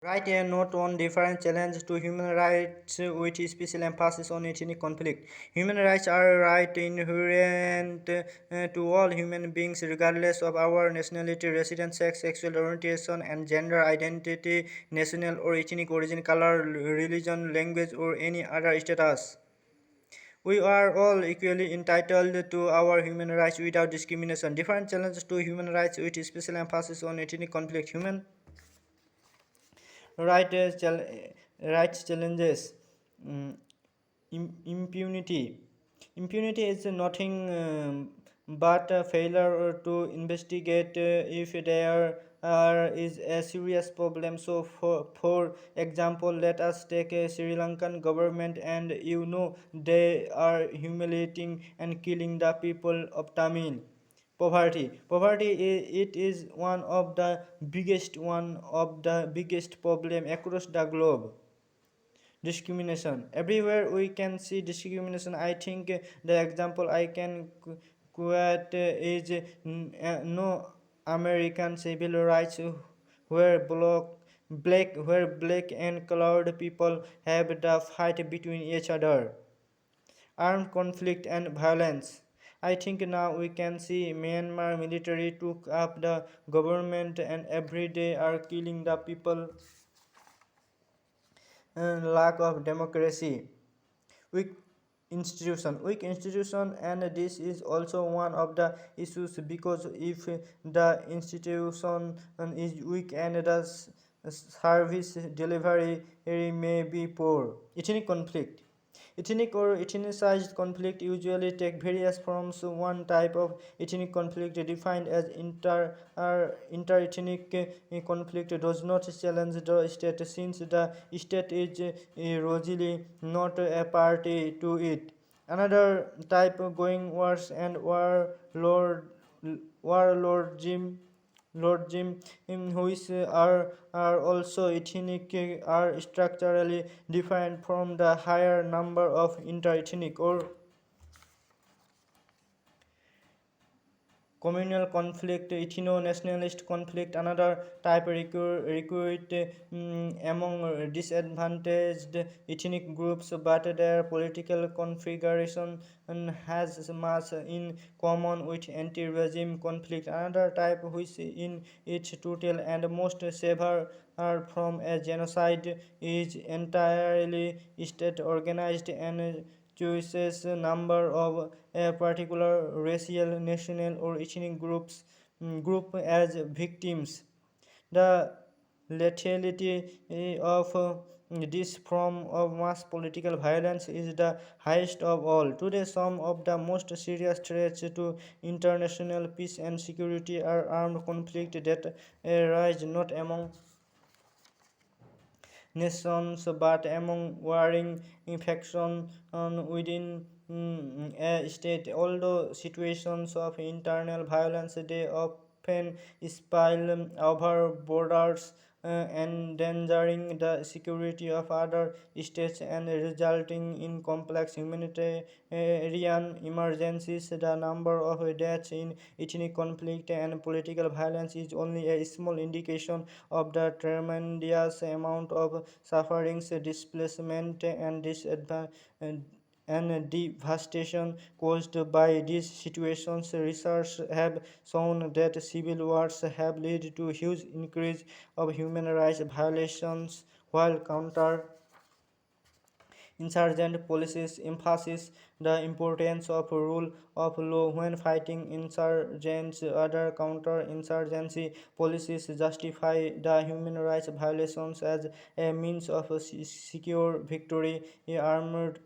Right, a note on different challenge to human rights with special emphasis on ethnic conflict. Human rights are right inherent to all human beings regardless of our nationality, residence, sex, sexual orientation and gender identity, national or ethnic origin, color, religion, language or any other status. We are all equally entitled to our human rights without discrimination. Different challenges to human rights with special emphasis on ethnic conflict. Human right rights challenges. Mm, Impunity. Impunity is nothing but a failure to investigate if there is a serious problem. So, for example, let us take a Sri Lankan government, and they are humiliating and killing the people of Tamil. Poverty it is one of the biggest problem across the globe. Discrimination everywhere we can see discrimination. I think the example I can quote is no American civil rights where black and colored people have the fight between each other. Armed conflict and violence. I think now we can see Myanmar military took up the government and every day are killing the people. Lack of democracy. Weak institution, and this is also one of the issues, because if the institution is weak and the service delivery may be poor. Ethnic conflict. Ethnic or ethnicized conflict usually take various forms. One type of ethnic conflict, defined as inter-ethnic conflict, does not challenge the state, since the state is usually not a party to it. Another type, going wars and warlordism, which are also ethnic, are structurally different from the higher number of inter-ethnic or communal conflict. Ethno-nationalist conflict, another type, recruit among disadvantaged ethnic groups, but their political configuration has much in common with anti-regime conflict. Another type, which in its total and most severe from a genocide, is entirely state organized and chooses a number of a particular racial, national, or ethnic group as victims. The lethality of this form of mass political violence is the highest of all. Today, some of the most serious threats to international peace and security are armed conflict that arise not among nations but among warring factions within a state. Although situations of internal violence, they often spill over borders, endangering the security of other states and resulting in complex humanitarian emergencies. The number of deaths in ethnic conflict and political violence is only a small indication of the tremendous amount of sufferings, displacement, and and devastation caused by these situations. Research have shown that civil wars have led to huge increase of human rights violations, while counter insurgent policies emphasize the importance of rule of law when fighting insurgents. Other counter-insurgency policies justify the human rights violations as a means of a secure victory. Armed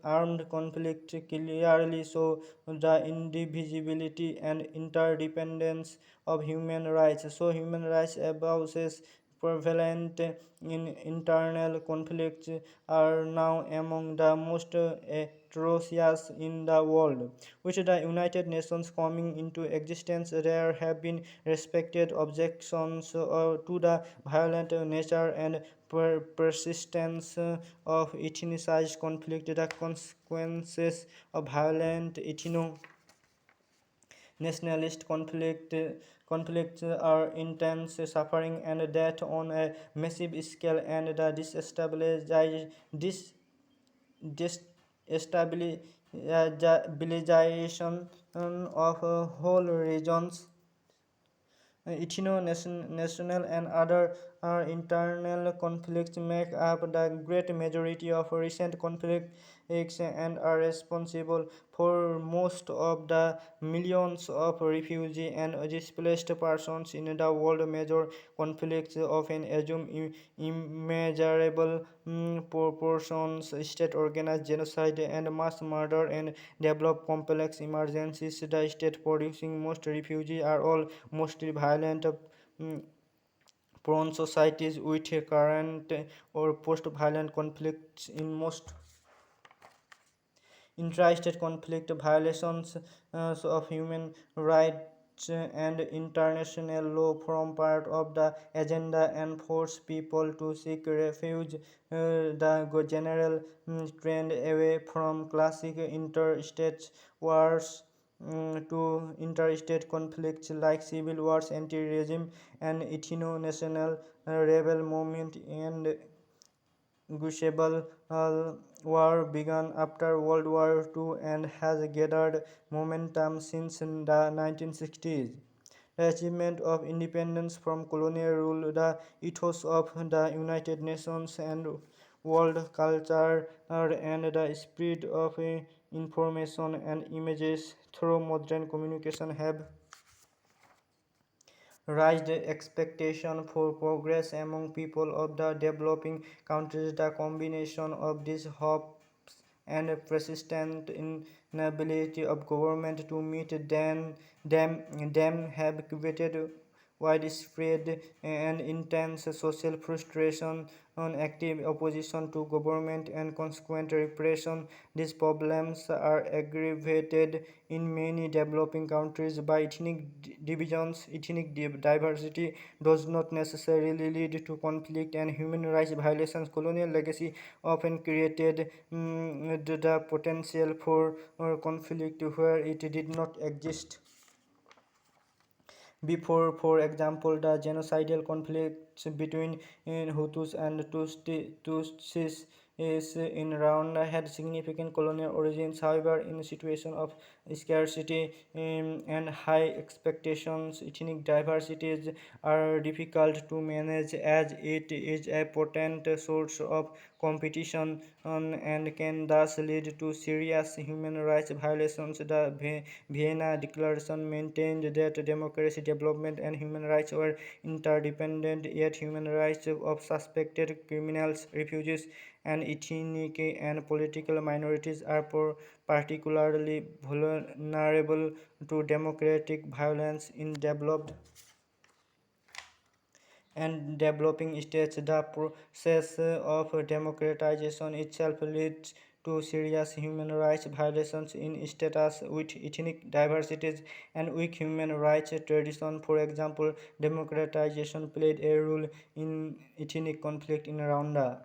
conflict clearly show the indivisibility and interdependence of human rights. So human rights abuses prevalent in internal conflicts are now among the most atrocious in the world. With the United Nations coming into existence, there have been respected objections to the violent nature and persistence of ethnicized conflict. The consequences of violent ethno Nationalist conflicts are intense suffering and death on a massive scale, and the destabilization of whole regions. National and other internal conflicts make up the great majority of recent conflicts and are responsible for most of the millions of refugees and displaced persons in the world. Major conflicts often assume immeasurable proportions, state organized genocide and mass murder, and develop complex emergencies. The state producing most refugees are all mostly violent, prone societies with current or post-violent conflicts. In most intra-state conflict, violations of human rights and international law form part of the agenda and force people to seek refuge. The general trend away from classic interstate wars to interstate conflicts like civil wars, anti-regime, and ethno-national rebel movement and Gushable War began after World War II and has gathered momentum since the 1960s. The achievement of independence from colonial rule, the ethos of the United Nations and world culture, and the spread of information and images through modern communication have raised expectation for progress among people of the developing countries. The combination of these hopes and persistent inability of government to meet them have created widespread and intense social frustration on active opposition to government and consequent repression. These problems are aggravated in many developing countries by ethnic divisions. Ethnic diversity does not necessarily lead to conflict and human rights violations. Colonial legacy often created the potential for conflict where it did not exist before. For example, the genocidal conflicts between Hutus and Tutsis is in Rwanda had significant colonial origins. However, in a situation of scarcity and high expectations, ethnic diversities are difficult to manage as it is a potent source of competition and can thus lead to serious human rights violations. The Vienna Declaration maintained that democracy, development, and human rights were interdependent, yet human rights of suspected criminals, refugees, and ethnic and political minorities are particularly vulnerable to democratic violence in developed and developing states. The process of democratization itself leads to serious human rights violations in states with ethnic diversities and weak human rights tradition. For example, democratization played a role in ethnic conflict in Rwanda.